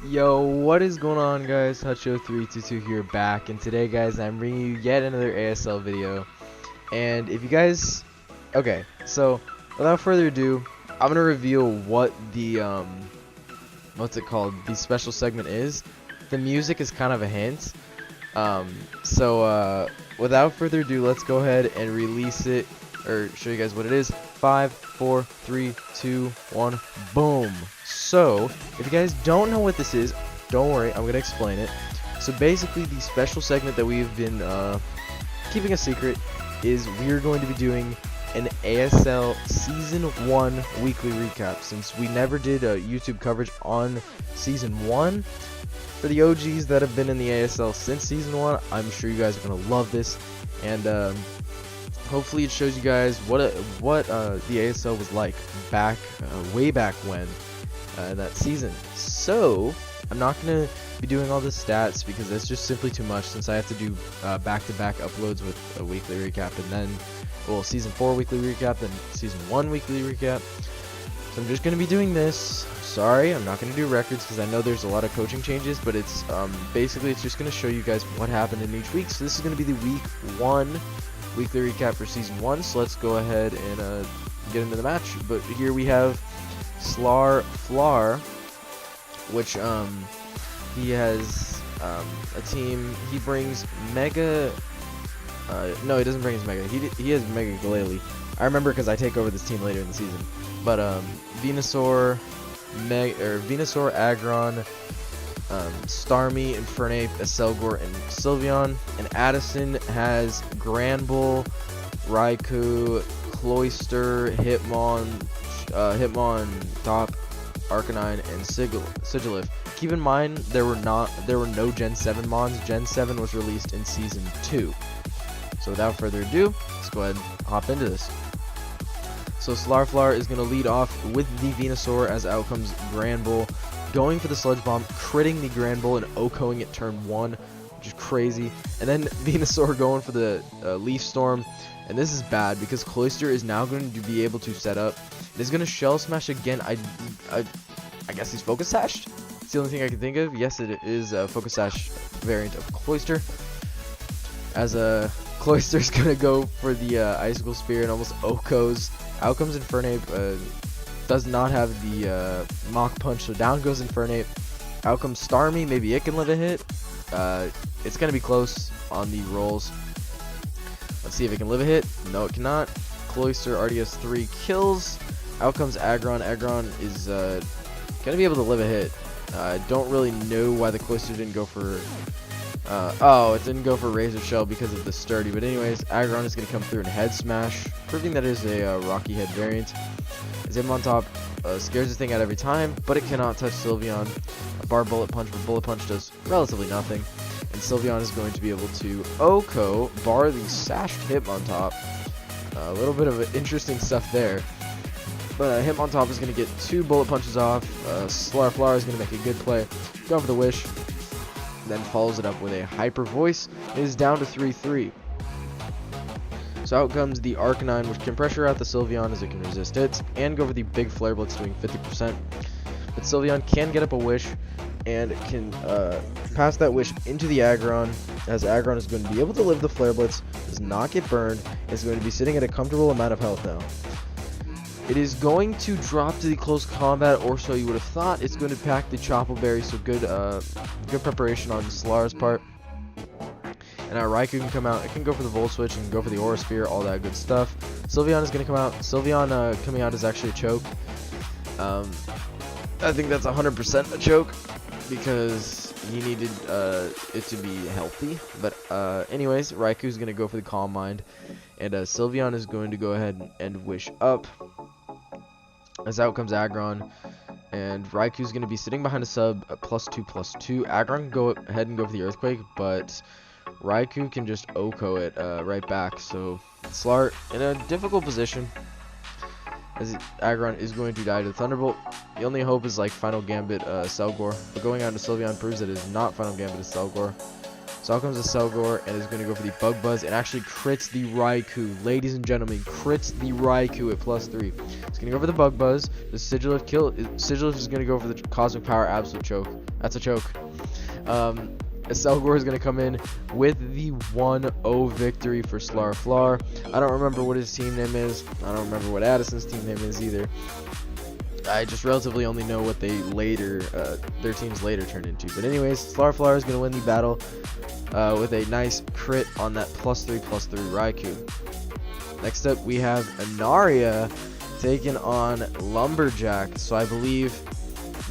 Yo, what is going on, guys? Hutcho322 here, back, and today, guys, I'm bringing you yet another ASL video. And if you guys, okay, so without further ado, I'm gonna reveal what the what's it called? The special segment is. The music is kind of a hint. Without further ado, let's go ahead and release it, or show you guys what it is. 5, 4, 3, 2, 1, boom. So, if you guys don't know what this is, don't worry, I'm gonna explain it. So basically, the special segment that we've been keeping a secret is we're going to be doing an ASL Season 1 weekly recap, since we never did YouTube coverage on Season 1. For the OGs that have been in the ASL since Season 1, I'm sure you guys are going to love this, and hopefully it shows you guys what the ASL was like back, way back when, in that season. So, I'm not going to be doing all the stats because that's just simply too much, since I have to do back-to-back uploads with a weekly recap, and then, well, Season 4 weekly recap, then Season 1 weekly recap. So I'm just going to be doing this. Sorry, I'm not going to do records because I know there's a lot of coaching changes, but it's basically it's just going to show you guys what happened in each week. So this is going to be the Week 1 weekly recap for Season 1. So let's go ahead and get into the match. But here we have Flar, which he has a team. He brings Mega. No, he doesn't bring his Mega. He has Mega Glalie. I remember because I take over this team later in the season. But Venusaur, Venusaur, Aggron, Starmie, Infernape, Aselgor, and Sylveon. And Addison has Granbull, Raikou, Cloyster, Hitmontop, Arcanine, and Sigilyph. Keep in mind there were no Gen 7 Mons. Gen 7 was released in Season 2. So without further ado, let's go ahead and hop into this. So Slarflar is going to lead off with the Venusaur, as out comes Granbull, going for the Sludge Bomb, critting the Granbull and OHKOing it turn 1, which is crazy. And then Venusaur going for the Leaf Storm, and this is bad because Cloyster is now going to be able to set up. It is going to Shell Smash again. I guess he's Focus Sashed. It's the only thing I can think of. Yes, it is a Focus Sash variant of Cloyster. As Cloyster's going to go for the Icicle Spear and almost OHKOs. Out comes Infernape, does not have the Mach Punch, so down goes Infernape. Out comes Starmie, maybe it can live a hit. It's going to be close on the rolls. Let's see if it can live a hit. No, it cannot. Cloyster already has 3 kills. Out comes Aggron. Aggron is going to be able to live a hit. I don't really know why the Cloyster didn't go for... it didn't go for Razor Shell because of the Sturdy. But anyways, Aggron is going to come through and Head Smash, proving that it is a Rocky Head variant. As Hitmontop scares the thing out every time, but it cannot touch Sylveon. A bar Bullet Punch, but Bullet Punch does relatively nothing. And Sylveon is going to be able to OHKO, bar the sashed Hitmontop. A little bit of interesting stuff there. But Hitmontop is going to get 2 Bullet Punches off. Slarflar is going to make a good play. Go for the Wish. Then follows it up with a Hyper Voice. It is down to 3-3. So out comes the Arcanine, which can pressure out the Sylveon as it can resist hits, and go for the big Flare Blitz doing 50%. But Sylveon can get up a Wish, and can pass that Wish into the Aggron, as Aggron is going to be able to live the Flare Blitz, does not get burned, is going to be sitting at a comfortable amount of health now. It is going to drop to the close combat, or so you would have thought. It's going to pack the Chople Berry, so good preparation on Slar's part. And now Raikou can come out. It can go for the Volt Switch and go for the Aura Sphere, all that good stuff. Sylveon is going to come out. Sylveon coming out is actually a choke. I think that's 100% a choke because he needed it to be healthy. But anyways, Raikou is going to go for the Calm Mind, and Sylveon is going to go ahead and Wish up. As out comes Aggron, and Raikou's going to be sitting behind a sub +2/+2. Aggron can go ahead and go for the Earthquake, but Raikou can just OHKO it right back. So Slar in a difficult position, as Aggron is going to die to the Thunderbolt. The only hope is like Final Gambit Selgor, but going out to Sylveon proves that it is not Final Gambit Selgor. So out comes the Selgor and is going to go for the Bug Buzz and actually crits the Raikou. Ladies and gentlemen, crits the Raikou at +3. It's going to go for the Bug Buzz. The Sigilyph kill. Sigilyph is going to go for the Cosmic Power Absolute Choke. That's a choke. A Selgor is going to come in with the 1-0 victory for Slarflar. I don't remember what his team name is. I don't remember what Addison's team name is either. I just relatively only know what they later, their teams later turned into. But anyways, Slarflar is going to win the battle with a nice crit on that +3/+3 Raikou. Next up, we have Anaria taking on Lumberjack. So I believe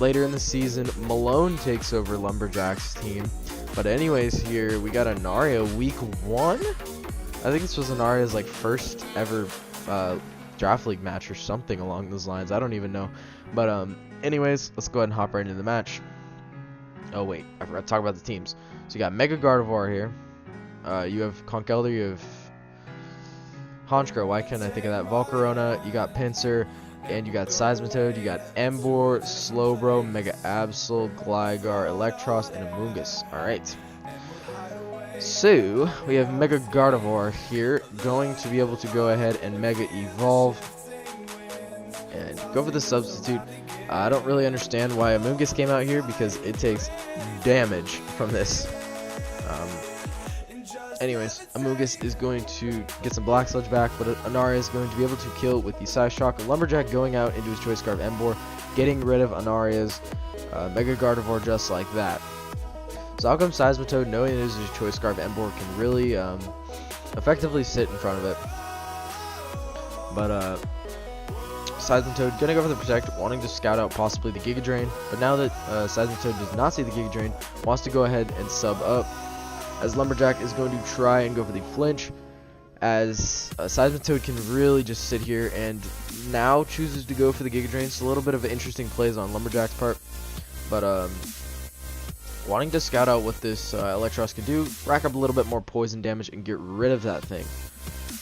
later in the season, Malone takes over Lumberjack's team. But anyways, here we got Anaria week 1. I think this was Anaria's like first ever draft league match or something along those lines. I don't even know. But anyways, let's go ahead and hop right into the match. Oh wait, I forgot to talk about the teams. So you got Mega Gardevoir here. You have Conkeldurr, you have Honchkrow. Why can't I think of that? Volcarona, you got Pinsir, and you got Seismitoad, you got Emboar, Slowbro, Mega Absol, Gligar, Electros, and Amoonguss. Alright. So, we have Mega Gardevoir here, going to be able to go ahead and Mega Evolve. And go for the substitute. I don't really understand why Amoonguss came out here, because it takes damage from this. Anyways, Amoonguss is going to get some Black Sludge back, but Anaria is going to be able to kill with the Psyshock. Lumberjack going out into his Choice Scarf Emboar, getting rid of Anaria's Mega Gardevoir just like that. So out comes Seismitoad, knowing it is his Choice Scarf Emboar, can really effectively sit in front of it. But Seismitoad gonna go for the Protect, wanting to scout out possibly the Giga Drain. But now that Seismitoad does not see the Giga Drain, wants to go ahead and sub up. As Lumberjack is going to try and go for the Flinch, as Seismitoad can really just sit here and now chooses to go for the Giga Drain. So a little bit of interesting plays on Lumberjack's part, but wanting to scout out what this Electros can do, rack up a little bit more poison damage and get rid of that thing.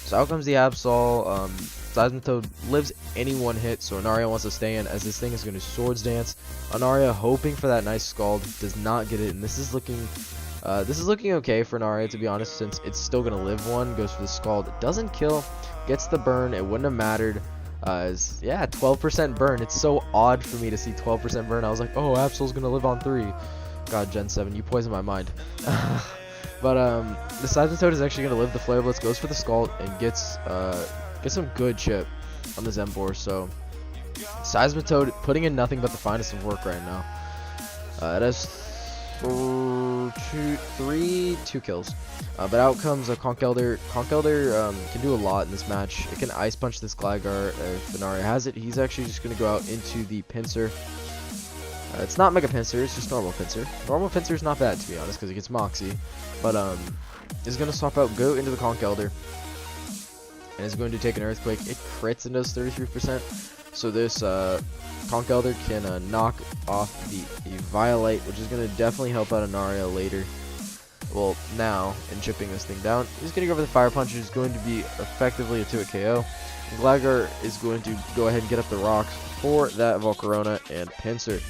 So out comes the Absol. Seismitoad lives any one hit, so Anaria wants to stay in as this thing is going to Swords Dance. Anaria hoping for that nice Scald, does not get it, and this is looking okay for Anaria, to be honest, since it's still going to live one. Goes for the Scald, doesn't kill, gets the burn. It wouldn't have mattered. Yeah, 12% burn. It's so odd for me to see 12% burn. I was like, oh, Absol's going to live on 3. God, Gen 7, you poison my mind. But the Seismitoad is actually going to live the Flare Blitz, goes for the Scald, and gets some good chip on the Emboar. So Seismitoad putting in nothing but the finest of work right now. It has 2 kills. But out comes a Conkeldurr. Conkeldurr can do a lot in this match. It can Ice Punch this Gligar if Anaria has it. He's actually just going to go out into the Pinsir. It's not Mega Pinsir, it's just normal Pinsir. Normal Pinsir is not bad, to be honest, because it gets Moxie. But is going to swap out, go into the Conkeldurr, and is going to take an Earthquake. It crits and does 33%. So this Conkeldurr can knock off the Violate, which is going to definitely help out Anaria later. Well, now, in chipping this thing down. He's going to go for the Fire Punch, which is going to be effectively a 2-hit KO. Gligar is going to go ahead and get up the rocks for that Volcarona and Pinsir.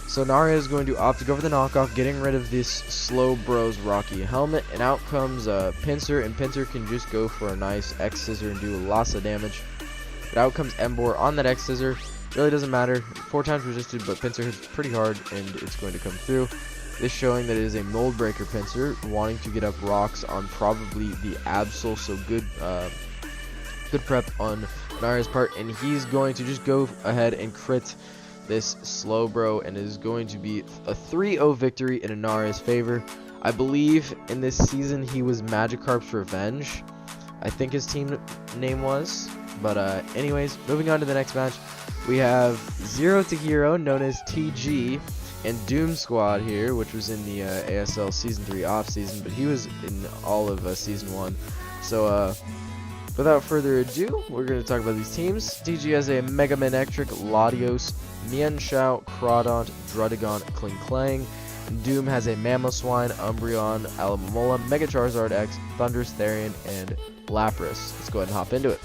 So Anaria is going to opt to go for the knockoff, getting rid of this Slowbro's Rocky Helmet, and out comes Pinsir, and Pinsir can just go for a nice X-Scissor and do lots of damage. But out comes Emboar on that X-Scissor. Really doesn't matter. 4 times resisted, but Pinsir hits pretty hard, and it's going to come through. This showing that it is a Mold Breaker Pinsir, wanting to get up rocks on probably the Absol, so good prep on Anaria's part, and he's going to just go ahead and crit this Slowbro, and is going to be a 3-0 victory in Anaria's favor. I believe in this season he was Magikarp's Revenge, I think his team name was. But anyways, moving on to the next match, we have Zero to Hero, known as TG, and Doom Squad here, which was in the ASL Season 3 off-season, but he was in all of Season 1. So without further ado, we're going to talk about these teams. TG has a Mega Manectric, Latios, Mienshao, Crawdaunt, Druddigon, Klinklang. Doom has a Mamoswine, Umbreon, Alomomola, Mega Charizard X, Thundurus, Therian, and Lapras. Let's go ahead and hop into it.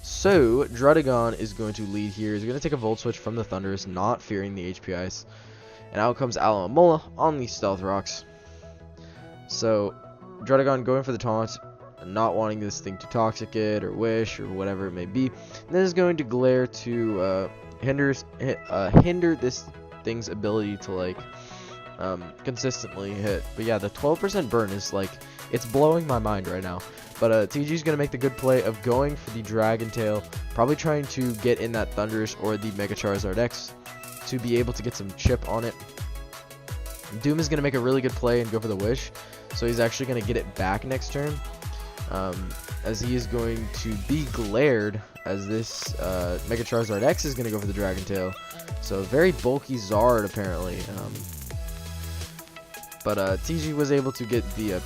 So, Druddigon is going to lead here. He's going to take a Volt Switch from the Thundurus, not fearing the HP Ice. And out comes Alomomola on the Stealth Rocks. So Druddigon going for the taunt, not wanting this thing to toxic it or wish or whatever it may be. And then is going to glare to hinder this thing's ability to like consistently hit. But yeah, the 12% burn is like, it's blowing my mind right now. But TG's gonna make the good play of going for the Dragon Tail, probably trying to get in that Thundurus or the Mega Charizard X to be able to get some chip on it. Doom is gonna make a really good play and go for the Wish, so he's actually gonna get it back next turn, as he is going to be glared as this Mega Charizard X is gonna go for the Dragon Tail. So very bulky Zard apparently. But TG was able to get the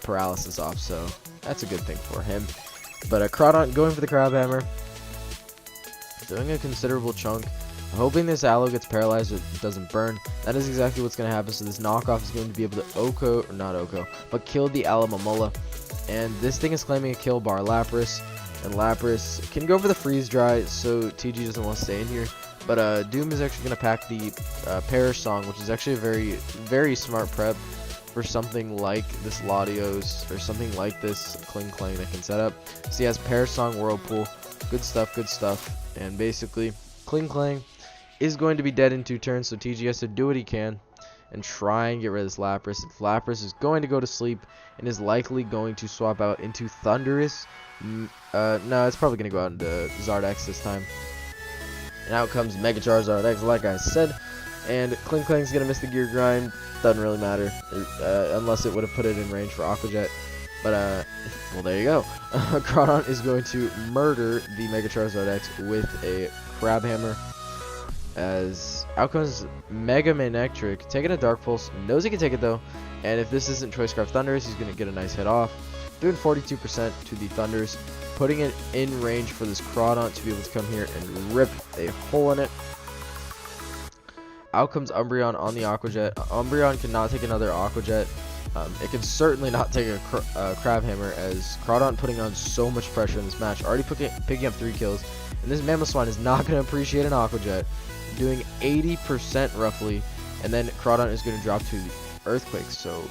paralysis off, so that's a good thing for him. But Crawdaunt going for the Crab Hammer, doing a considerable chunk, hoping this Aloe gets paralyzed or doesn't burn. That is exactly what's going to happen. So this knockoff is going to be able to Oko, or not Oko, but kill the Alomomola. And this thing is claiming a kill bar Lapras, and Lapras can go for the freeze dry, so TG doesn't want to stay in here. But Doom is actually going to pack the Perish Song, which is actually a very, very smart prep for something like this Latios or something like this Kling Klang that can set up. So he has Perish Song, Whirlpool, good stuff. And basically, Kling Klang is going to be dead in 2 turns, so TG has to do what he can and try and get rid of this Lapras. If Lapras is going to go to sleep and is likely going to swap out into Thundurus, no, it's probably going to go out into Zardex this time. And out comes Mega Charizard X, like I said. And Kling Klang's going to miss the Gear Grind. Doesn't really matter. Unless it would have put it in range for Aqua Jet. But, well, there you go. Crawdaunt is going to murder the Mega Charizard X with a Crab Hammer. As out comes Mega Manectric, taking a Dark Pulse. Knows he can take it, though. And if this isn't Choice Scarf Thundurus, he's going to get a nice hit off. Doing 42% to the Thundurus, putting it in range for this Crawdaunt to be able to come here and rip a hole in it. Out comes Umbreon on the Aqua Jet. Umbreon cannot take another Aqua Jet. It can certainly not take a Crab Hammer, as Crawdaunt putting on so much pressure in this match. Already picking up 3 kills. And this Mamoswine is not going to appreciate an Aqua Jet. Doing 80% roughly. And then Crawdaunt is going to drop to Earthquake. So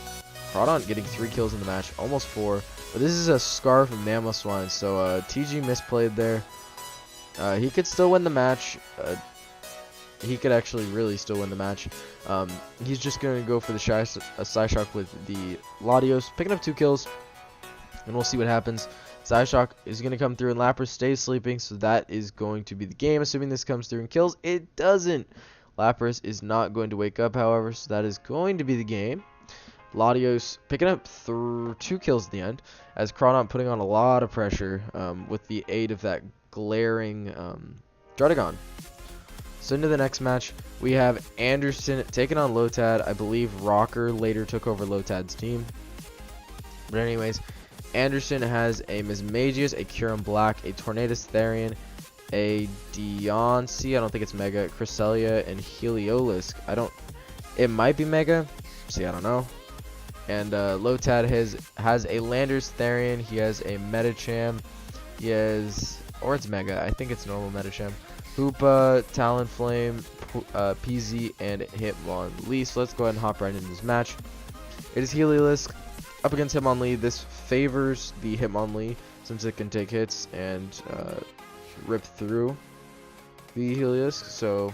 Crawdaunt getting 3 kills in the match. Almost 4. But this is a Scarf Mamoswine. So TG misplayed there. He could still win the match. He could actually really still win the match. He's just going to go for the Psyshock with the Latios, picking up 2 kills, and we'll see what happens. Psyshock is going to come through, and Lapras stays sleeping, so that is going to be the game, assuming this comes through and kills. It doesn't. Lapras is not going to wake up, however, so that is going to be the game. Latios picking up 2 kills at the end, as Crawdaunt putting on a lot of pressure with the aid of that glaring Druddigon. So into the next match, we have Anderson taking on Lotad. I believe Rocker later took over Lotad's team. But anyways, Anderson has a Mismagius, a Kyurem Black, a Tornadus Therian, a Deoncé, I don't think it's Mega, Cresselia, and Heliolisk. It might be Mega. See, I don't know. And Lotad has a Landers Therian. He has a Medicham. He has, or it's Mega. I think it's normal Medicham. Hoopa, Talonflame, PZ, and Hitmonlee. So let's go ahead and hop right into this match. It is Heliolisk up against Hitmonlee. This favors the Hitmonlee since it can take hits and rip through the Heliolisk. So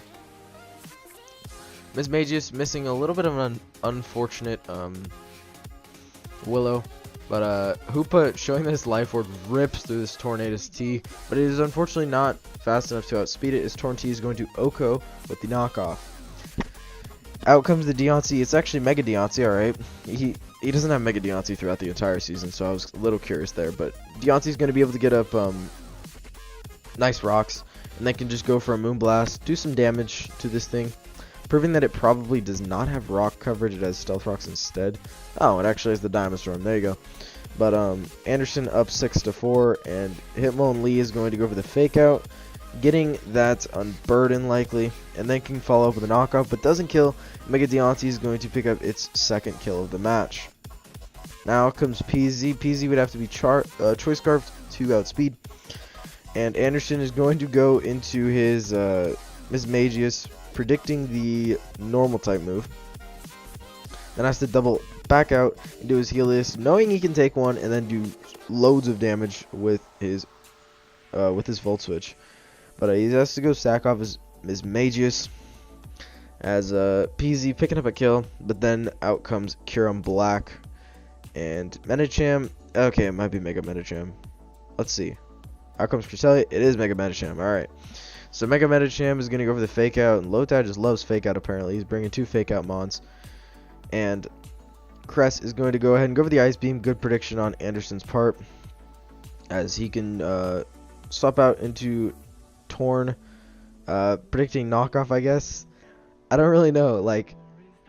Mismagius missing a little bit of an unfortunate Willow. But Hoopa showing that his Life Orb rips through this Tornadus T, but it is unfortunately not fast enough to outspeed it, as Torn T is going to Oko with the knockoff. Out comes the Deoncé. It's actually Mega Deoncé, alright. He doesn't have Mega Deoncé throughout the entire season, so I was a little curious there. But Deoncé is going to be able to get up nice rocks, and then can just go for a Moonblast, do some damage to this thing, proving that it probably does not have rock coverage. It has Stealth Rocks instead. Oh, it actually has the Diamond Storm. There you go. But Anderson up 6-4, and Hitmonlee is going to go for the Fake Out, getting that Unburden likely, and then can follow up with a knockoff, but doesn't kill. Mega Deoncé is going to pick up its 2nd kill of the match. Now comes PZ. PZ would have to be Choice Scarf to outspeed, and Anderson is going to go into his Mismagius, predicting the normal type move. Then has to double back out and do his Helios, knowing he can take one and then do loads of damage with his Volt Switch. But he has to go sack off his Magius as PZ picking up a kill, but then out comes Kyurem Black and Medicham. Okay, it might be Mega Medicham. Let's see. Out comes Cresselia. It is Mega Medicham. Alright. So Mega Medicham is going to go for the Fake Out, and Lotad just loves Fake Out apparently. He's bringing 2 Fake Out Mons. And Cress is going to go ahead and go for the Ice Beam. Good prediction on Anderson's part, as he can swap out into Torn. Predicting knockoff, I guess. I don't really know. Like,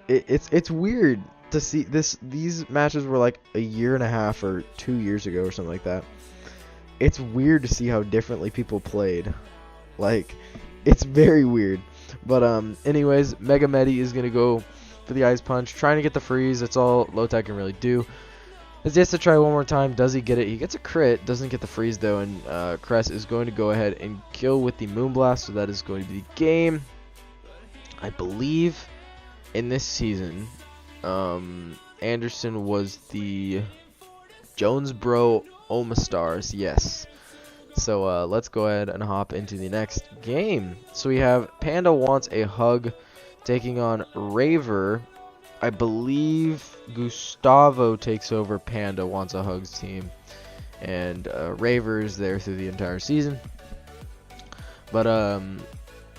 it's weird to see this. These matches were like a year and a half or 2 years ago or something like that. It's weird to see how differently people played. Like, it's very weird. But anyways, Mega Medi is gonna go for the Ice Punch, trying to get the freeze. That's all Lotad can really do. As he has to try one more time. Does he get it? He gets a crit. Doesn't get the freeze though, and Cress is going to go ahead and kill with the Moonblast. So that is going to be the game. I believe in this season, Anderson was the Jonesboro Omastars. Yes. So let's go ahead and hop into the next game. So we have Panda Wants a Hug taking on Raver. I believe Gustavo takes over Panda Wants a Hug's team, and Raver is there through the entire season. But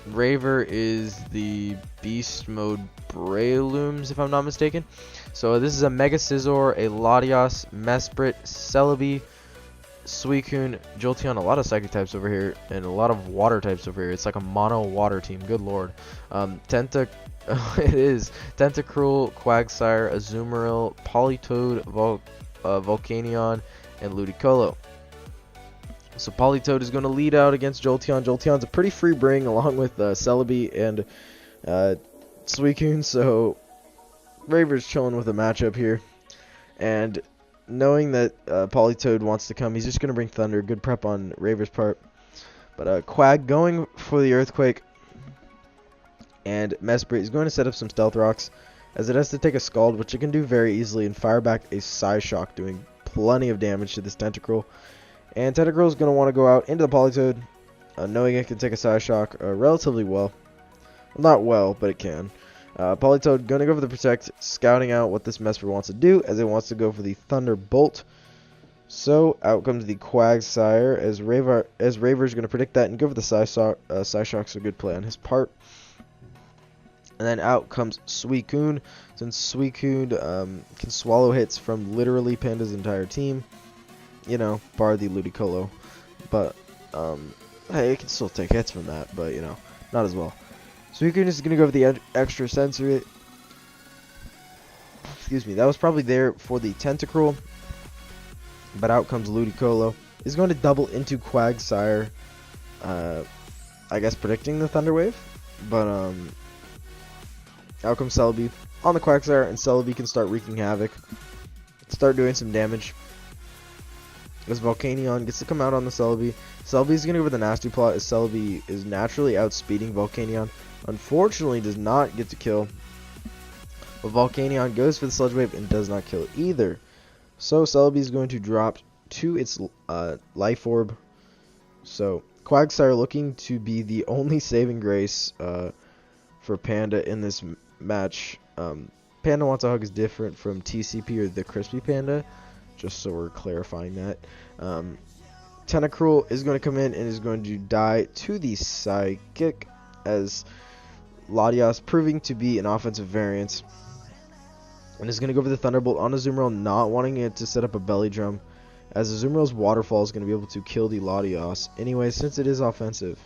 Raver is the Beast Mode Breloom, if I'm not mistaken. So this is a Mega Scizor, a Latias, Mesprit, Celebi, Suicune, Jolteon, a lot of Psychic types over here, and a lot of Water types over here. It's like a mono Water team, good lord. It is Tentacruel, Quagsire, Azumarill, Politoed, Volcanion, and Ludicolo. So Politoed is going to lead out against Jolteon. Jolteon's a pretty free bring along with Celebi and Suicune, so Raver's chilling with the matchup here. And knowing that Politoed wants to come, he's just going to bring Thunder. Good prep on Raver's part. But Quag going for the Earthquake. And Mesprit is going to set up some Stealth Rocks, as it has to take a Scald, which it can do very easily, and fire back a Psyshock, doing plenty of damage to this Tentacruel. And Tentacruel is going to want to go out into the Politoed, knowing it can take a Psyshock relatively well. Well, not well, but it can. Politoed going to go for the Protect, scouting out what this Mesprit wants to do, as it wants to go for the Thunderbolt. So out comes the Quagsire, as Raver is going to predict that and go for the Psyshock's a good play on his part. And then out comes Suicune, since Suicune can swallow hits from literally Panda's entire team. You know, bar the Ludicolo. But, hey, it can still take hits from that, but, you know, not as well. Suicune is going to go for the extra sensory. Excuse me, that was probably there for the Tentacruel. But out comes Ludicolo. He's going to double into Quagsire. I guess predicting the Thunder Wave. But, out comes Celebi on the Quagsire, and Celebi can start wreaking havoc. Start doing some damage. As Volcanion gets to come out on the Celebi. Celebi's going to go for the Nasty Plot, as Celebi is naturally outspeeding Volcanion. Unfortunately, does not get to kill. But Volcanion goes for the Sludge Wave and does not kill either. So Celebi is going to drop to its Life Orb. So Quagsire looking to be the only saving grace for Panda in this match. Panda Wants a Hug is different from TCP or the Crispy Panda, just so we're clarifying that. Tentacruel is going to come in and is going to die to the Psychic, as Latias proving to be an offensive variance. And is going to go for the Thunderbolt on Azumarill, not wanting it to set up a Belly Drum, as Azumarill's Waterfall is going to be able to kill the Latias anyway, since it is offensive.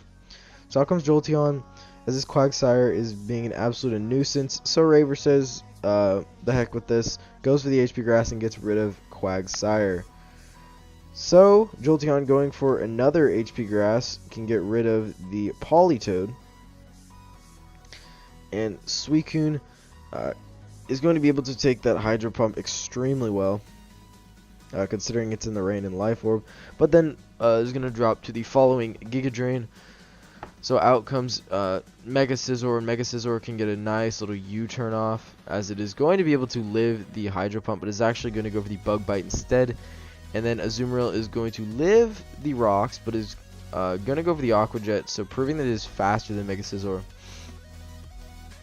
So out comes Jolteon, as this Quagsire is being an absolute nuisance. So Raver says, the heck with this, goes for the HP Grass and gets rid of Quagsire. So Jolteon going for another HP Grass can get rid of the Politoed. And Suicune is going to be able to take that Hydro Pump extremely well, considering it's in the Rain and Life Orb. But then is going to drop to the following Giga Drain. So out comes Mega Scizor, and Mega Scizor can get a nice little U-turn off, as it is going to be able to live the Hydro Pump, but is actually going to go for the Bug Bite instead. And then Azumarill is going to live the Rocks, but is going to go for the Aqua Jet, so proving that it is faster than Mega Scizor.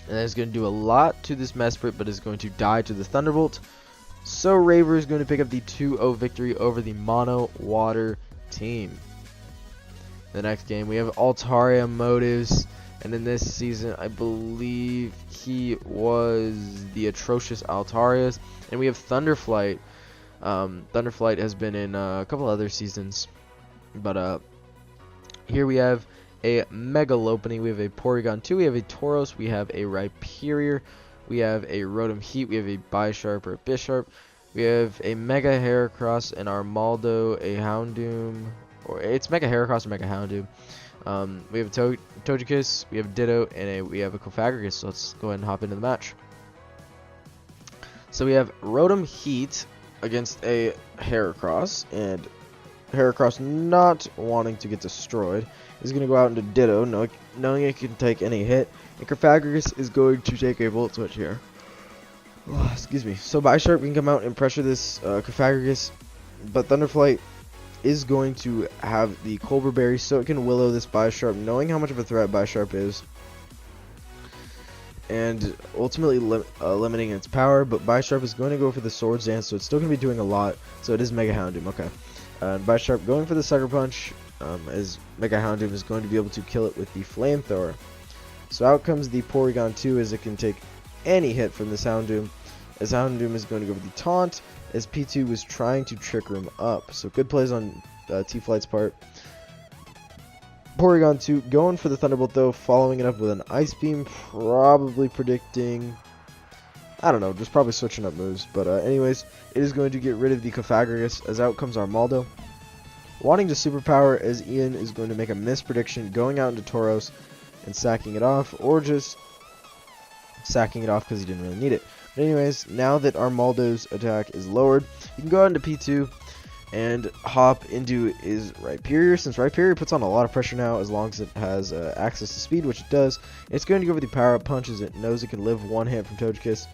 And that is going to do a lot to this Mesprit, but is going to die to the Thunderbolt. So Ravers is going to pick up the 2-0 victory over the Mono Water team. The next game, we have Altaria Motives, and in this season, I believe he was the atrocious Altarias, and we have Thunderflight. Thunderflight has been in a couple other seasons, but here we have a Megalopunny, we have a Porygon 2, we have a Tauros, we have a Rhyperior, we have a Rotom Heat, we have a Bisharp or a Bisharp, we have a Mega Heracross, and our Maldo, a Houndoom. Or it's Mega Heracross or Mega Houndoom. We have a Togekiss, we have Ditto, and we have a Cofagrigus. So let's go ahead and hop into the match. So we have Rotom Heat against a Heracross, and Heracross not wanting to get destroyed is going to go out into Ditto, knowing it can take any hit. And Cofagrigus is going to take a Volt Switch here. Oh, excuse me. So Bisharp can come out and pressure this Cofagrigus, but Thunderflight is going to have the Colbur Berry, so it can Willow this Bisharp, knowing how much of a threat Bisharp is, and ultimately limiting its power. But Bisharp is going to go for the Swords Dance, so it's still going to be doing a lot. So it is Mega Houndoom, okay. And Bisharp going for the Sucker Punch, as Mega Houndoom is going to be able to kill it with the Flamethrower. So out comes the Porygon 2, as it can take any hit from this Houndoom, as Houndoom is going to go for the Taunt, as P2 was trying to trick him up. So good plays on T-Flight's part. Porygon 2 going for the Thunderbolt though, following it up with an Ice Beam, probably predicting, I don't know, just probably switching up moves. But anyways, it is going to get rid of the Cofagrigus, as out comes our Maldo. Wanting to superpower, as Ian is going to make a misprediction, going out into Tauros and sacking it off, or just sacking it off because he didn't really need it. But anyways, now that our Maldo's attack is lowered, you can go out into P2 and hop into his Rhyperior. Since Rhyperior puts on a lot of pressure now, as long as it has access to speed, which it does, it's going to go for the Power Up Punch, as it knows it can live one hit from Togekiss,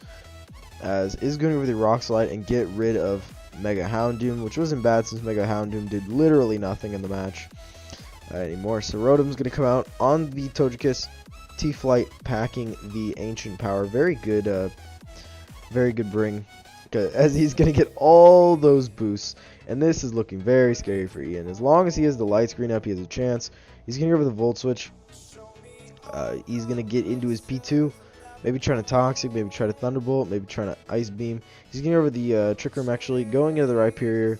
as is going to go for the Rock Slide and get rid of Mega Houndoom, which wasn't bad since Mega Houndoom did literally nothing in the match anymore. So Rotom's going to come out on the Togekiss, T-Flight packing the Ancient Power. Very good bring, as he's going to get all those boosts. And this is looking very scary for Ian. As long as he has the light screen up, he has a chance. He's going to go for the Volt Switch. He's going to get into his P2. Maybe trying to Toxic, maybe try to Thunderbolt, maybe trying to Ice Beam. He's going to go over the Trick Room, actually, going into the Rhyperior.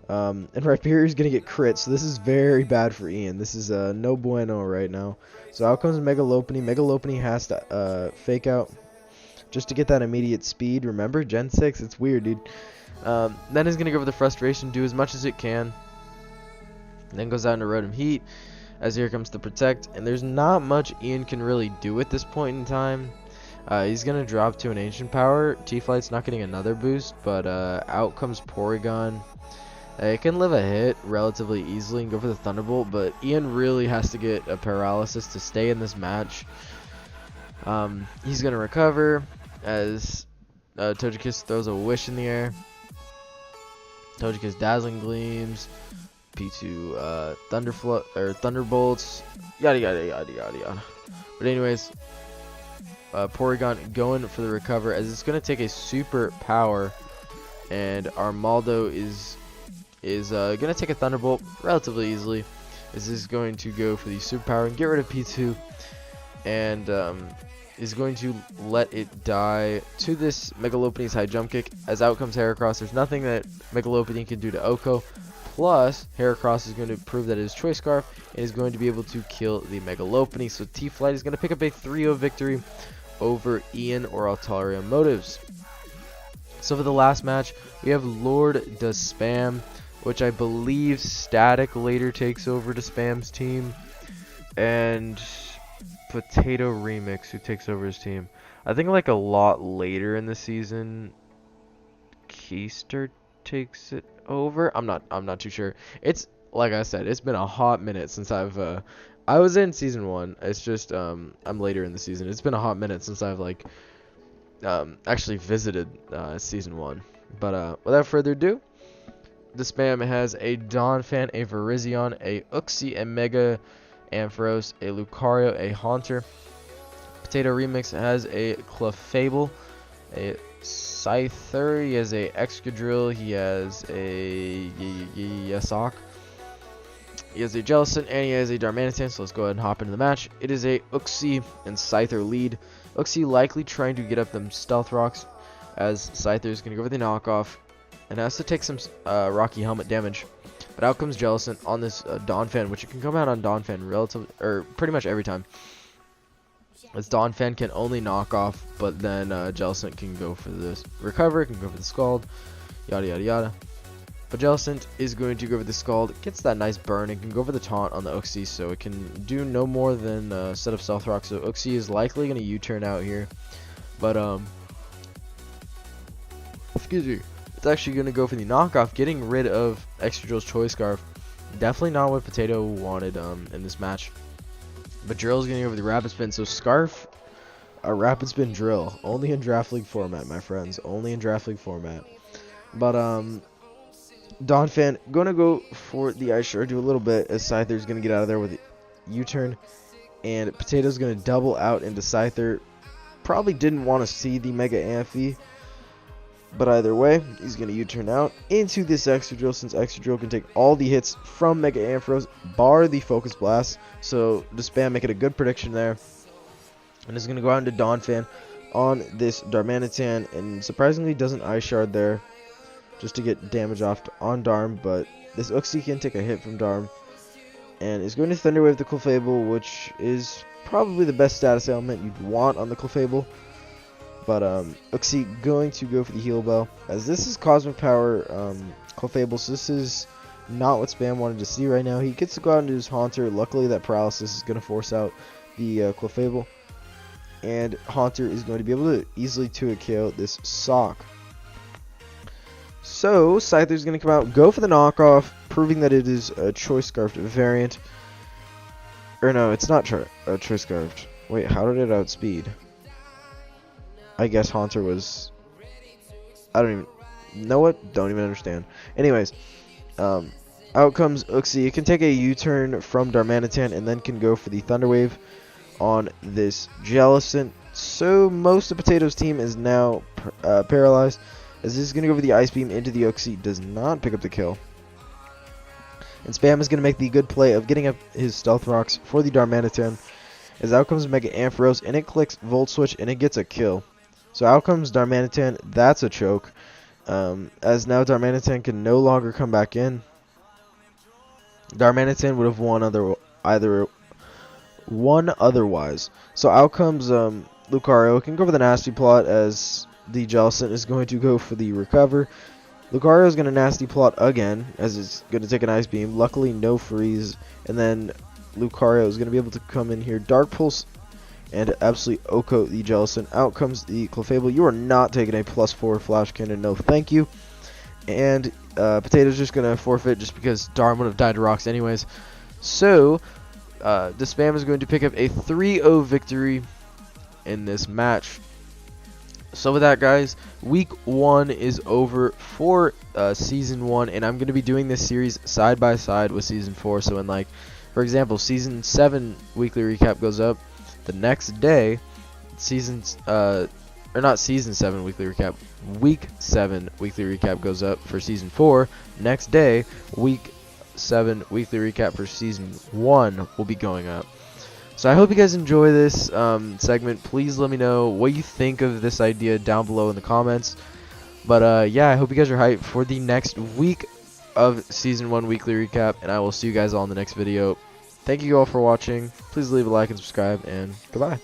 And Rhyperior is going to get crit, so this is very bad for Ian. This is no bueno right now. So out comes Megalopunny. Megalopunny has to fake out just to get that immediate speed. Remember, Gen 6, it's weird, dude. Then is going to go for the Frustration, do as much as it can. Then goes out into Rotom Heat, as here comes the Protect. And there's not much Ian can really do at this point in time. He's going to drop to an Ancient Power. T-Flight's not getting another boost, but out comes Porygon. It can live a hit relatively easily and go for the Thunderbolt, but Ian really has to get a Paralysis to stay in this match. He's going to recover, as Togekiss throws a Wish in the air. Togekiss Dazzling Gleams, P2 Thunderbolts, yada yada yada yada yada. But anyways, Porygon going for the recover, as it's going to take a super power, and our Maldo is going to take a Thunderbolt relatively easily. This is going to go for the super power and get rid of P2, and is going to let it die to this Megalopunny's high jump kick. As out comes Heracross. There's nothing that Megalopunny can do to Oko. Plus, Heracross is going to prove that it is Choice Scarf and is going to be able to kill the Megalopunny. So T-Flight is going to pick up a 3-0 victory over Ian or Altaria Motives. So for the last match, we have Lord Does Spam, which I believe Static later takes over to Spam's team, and Potato Remix, who takes over his team. I think like a lot later in the season, Keister takes it over. I'm not too sure. It's like I said, it's been a hot minute since I've I was in season 1. It's just I'm later in the season. It's been a hot minute since I've like actually visited season 1. But without further ado, the spam has a Donphan, a Virizion, a Uxie, a Mega Ampharos, a Lucario, a Haunter. Potato Remix has a Clefable, a Scyther, he has a Excadrill, he has a Yasok, he has a Jellicent, and he has a Darmanitan, so let's go ahead and hop into the match. It is a Uxie and Scyther lead. Uxie likely trying to get up them Stealth Rocks, as Scyther is going to go for the knockoff, and has to take some Rocky Helmet damage. But out comes Jellicent on this Donphan, which it can come out on Donphan relatively, or pretty much every time. As Donphan can only knock off, but then Jellicent can go for this Recover, can go for the Scald, yada yada yada. But Jellicent is going to go for the Scald, gets that nice burn, and can go for the Taunt on the Uxie, so it can do no more than set of Stealth Rock. So Uxie is likely going to U-turn out here, but excuse me, it's actually going to go for the knockoff, getting rid of Excadrill's Choice Scarf. Definitely not what Potato wanted in this match. But Drill's going to go for the Rapid Spin, so Scarf, a Rapid Spin Drill, only in Draft League format, my friends, only in Draft League format. But Donphan going to go for the Ice Shard, do a little bit, as Scyther's going to get out of there with a U-turn, and Potato's going to double out into Scyther. Probably didn't want to see the Mega Amphi, but either way, he's going to U-turn out into this Excadrill, since Excadrill can take all the hits from Mega Ampharos, bar the Focus Blast. So the spam make it a good prediction there. And it's going to go out into Donphan on this Darmanitan, and surprisingly doesn't Ice Shard there, just to get damage off on Darm. But this Uxie can take a hit from Darm, and is going to Thunder Wave the Clefable, which is probably the best status element you'd want on the Clefable. But Uxie going to go for the Heal Bell, as this is Cosmic Power Clefable, so this is not what Spam wanted to see right now. He gets to go out into his Haunter. Luckily that Paralysis is going to force out the Clefable, and Haunter is going to be able to easily 2-hit KO this Sock. So Scyther's going to come out, go for the knockoff, proving that it is a Choice Scarfed variant. Or no, it's not Choice Scarfed. Wait, how did it outspeed? I guess Haunter was... I don't even... know what? Don't even understand. Anyways, out comes Uxie. It can take a U-turn from Darmanitan, and then can go for the Thunder Wave on this Jellicent. So most of Potato's team is now paralyzed, as this is going to go for the Ice Beam into the Uxie. Does not pick up the kill. And Spam is going to make the good play of getting up his Stealth Rocks for the Darmanitan, as out comes Mega Ampharos, and it clicks Volt Switch, and it gets a kill. So out comes Darmanitan. That's a choke, as now Darmanitan can no longer come back in. Darmanitan would have won otherwise. So out comes Lucario. It can go for the Nasty Plot, as the Jellicent is going to go for the Recover. Lucario is going to Nasty Plot again, as it's going to take an Ice Beam. Luckily no freeze, and then Lucario is going to be able to come in here, Dark Pulse, and absolutely Oko the Jellicent. Out comes the Clefable. You are not taking a +4 Flash Cannon, no thank you. And Potato's just going to forfeit, just because Darm would have died to rocks anyways. So the Spam is going to pick up a 3-0 victory in this match. So with that, guys, week 1 is over for season 1, and I'm going to be doing this series side by side with season 4. So when, like, for example, season 7 weekly recap goes up, the next day, not season 7 weekly recap, week 7 weekly recap goes up for season 4. Next day, week 7 weekly recap for season 1 will be going up. So I hope you guys enjoy this segment. Please let me know what you think of this idea down below in the comments. But yeah, I hope you guys are hyped for the next week of season 1 weekly recap, and I will see you guys all in the next video. Thank you all for watching. Please leave a like and subscribe, and goodbye.